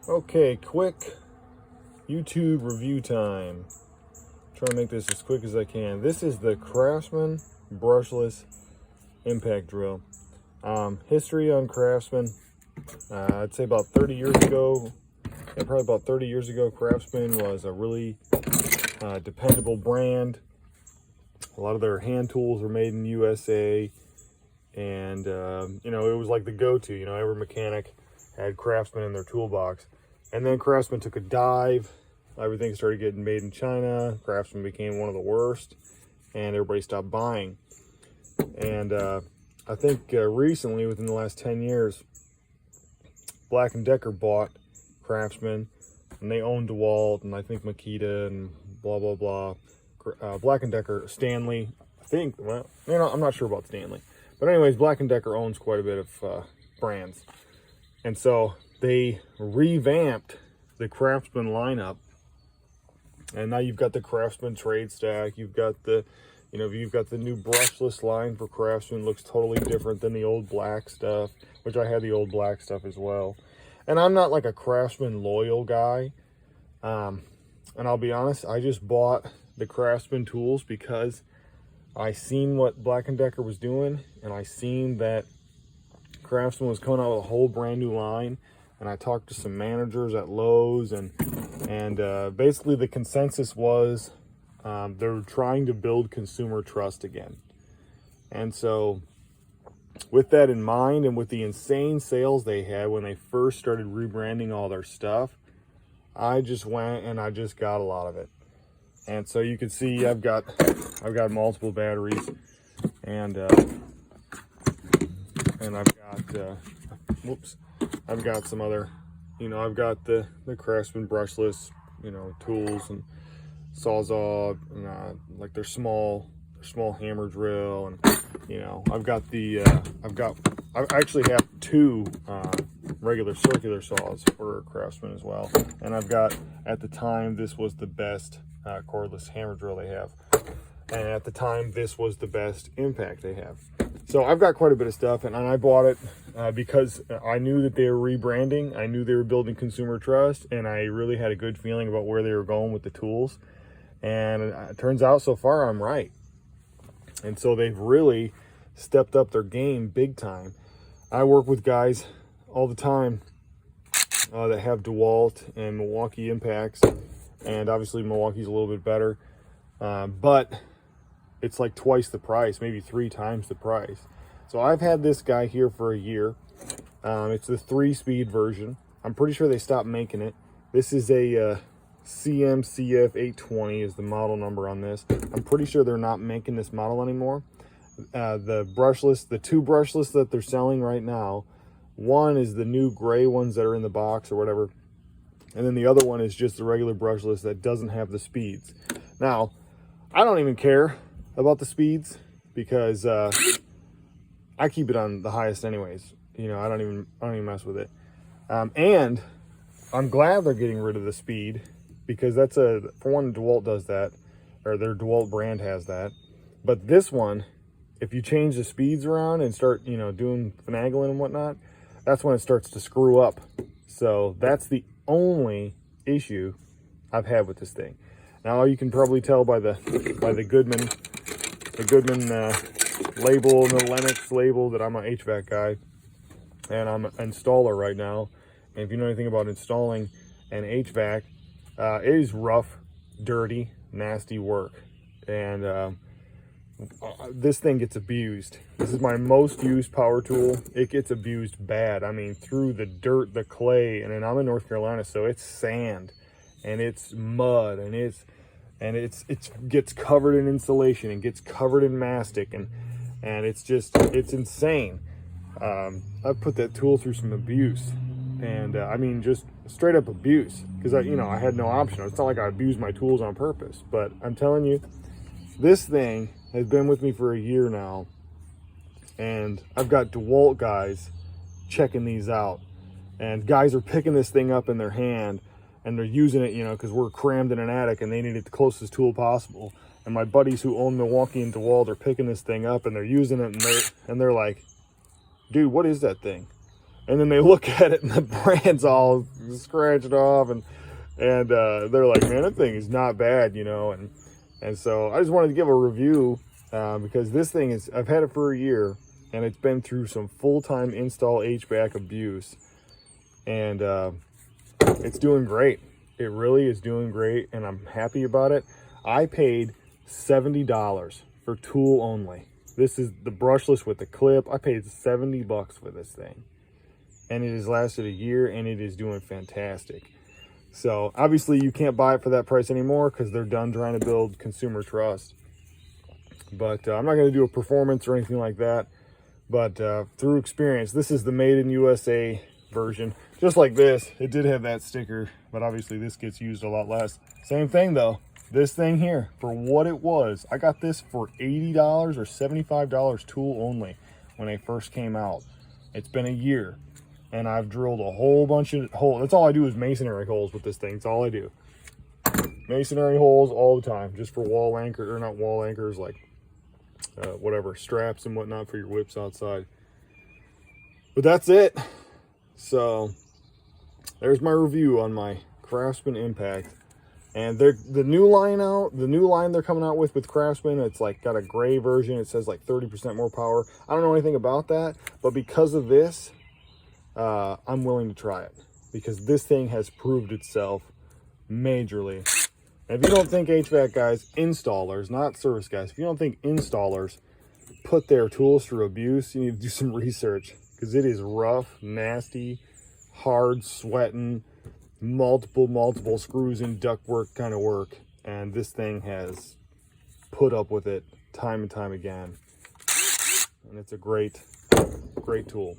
Okay, quick YouTube review time. Try to make this as quick as I can. This is the Craftsman brushless impact drill. History on Craftsman. I'd say about 30 years ago, probably about 30 years ago, Craftsman was a really dependable brand. A lot of their hand tools were made in USA, and it was like the go-to. Every mechanic had Craftsman in their toolbox. And then Craftsman took a dive. Everything started getting made in China. Craftsman became one of the worst, and everybody stopped buying. And I think recently, within the last 10 years, Black & Decker bought Craftsman, and they own DeWalt, and I think Makita, and blah, blah, blah. Black & Decker, Stanley, I think, well, I'm not sure about Stanley. But anyways, Black & Decker owns quite a bit of brands. And so they revamped the Craftsman lineup. And now you've got the Craftsman trade stack. You've got the, you've got the new brushless line for Craftsman. Looks totally different than the old black stuff, which I had the old black stuff as well. And I'm not like a Craftsman loyal guy. And I'll be honest, I just bought the Craftsman tools because I seen what Black & Decker was doing, and I seen that Craftsman was coming out with a whole brand new line. And I talked to some managers at Lowe's, and basically the consensus was they're trying to build consumer trust again. And so with that in mind, and with the insane sales they had when they first started rebranding all their stuff, I just went and I just got a lot of it. And so you can see I've got multiple batteries, and I've got some other, I've got the Craftsman brushless, tools and Sawzall, and like their small hammer drill, and I actually have two regular circular saws for Craftsman as well. And I've got, at the time, this was the best cordless hammer drill they have, and at the time this was the best impact they have. So I've got quite a bit of stuff, and I bought it because I knew that they were rebranding. I knew they were building consumer trust, and I really had a good feeling about where they were going with the tools. And it turns out so far I'm right. And so they've really stepped up their game big time. I work with guys all the time that have DeWalt and Milwaukee impacts, and obviously Milwaukee's a little bit better, but it's like twice the price, maybe 3 times the price. So I've had this guy here for a year. It's the 3-speed version. I'm pretty sure they stopped making it. This is a CMCF 820 is the model number on this. I'm pretty sure they're not making this model anymore. The brushless, the 2 brushless that they're selling right now, one is the new gray ones that are in the box or whatever, and then the other one is just the regular brushless that doesn't have the speeds. Now, I don't even care about the speeds because I keep it on the highest anyways. I don't even mess with it. And I'm glad they're getting rid of the speed, because that's for one, DeWalt does that, or their DeWalt brand has that. But this one, if you change the speeds around and start, doing finagling and whatnot, that's when it starts to screw up. So that's the only issue I've had with this thing. Now you can probably tell by the Goodman label and the Lennox label that I'm an HVAC guy, and I'm an installer right now. And if you know anything about installing an HVAC, it is rough, dirty, nasty work. And this thing gets abused. This is my most used power tool. It gets abused bad. I mean, through the dirt, the clay, and then I'm in North Carolina, so it's sand and it's mud, and it gets covered in insulation and gets covered in mastic, and it's insane. I've put that tool through some abuse, and I mean, just straight up abuse, because I had no option. It's not like I abused my tools on purpose, but I'm telling you, this thing has been with me for a year now, and I've got DeWalt guys checking these out, and guys are picking this thing up in their hand, and they're using it, because we're crammed in an attic and they need it the closest tool possible. And my buddies who own Milwaukee and DeWalt are picking this thing up, and they're using it, and they're like, dude, what is that thing? And then they look at it, and the brand's all scratch it off, and they're like, man, that thing is not bad, you know. And so I just wanted to give a review because this thing is, I've had it for a year, and it's been through some full-time install HVAC abuse, and it's doing great. It really is doing great, and I'm happy about it. I paid $70 for tool only. This is the brushless with the clip. I paid $70 for this thing, and it has lasted a year, and it is doing fantastic. So obviously you can't buy it for that price anymore because they're done trying to build consumer trust. But I'm not going to do a performance or anything like that. But through experience, this is the made in USA version. Just like this, it did have that sticker, but obviously this gets used a lot less. Same thing though, this thing here, for what it was, I got this for $80 or $75 tool only when they first came out. It's been a year, and I've drilled a whole bunch of holes. That's all I do is masonry holes with this thing. That's all I do. Masonry holes all the time, just for wall anchor, or not wall anchors, like whatever, straps and whatnot for your whips outside. But that's it. So there's my review on my Craftsman Impact. And the new line they're coming out with Craftsman, it's like got a gray version. It says like 30% more power. I don't know anything about that, but because of this, I'm willing to try it because this thing has proved itself majorly. And if you don't think HVAC guys, installers, not service guys, if you don't think installers put their tools through abuse, you need to do some research because it is rough, nasty, hard, sweating, multiple screws and ductwork kind of work. And this thing has put up with it time and time again. And it's a great tool.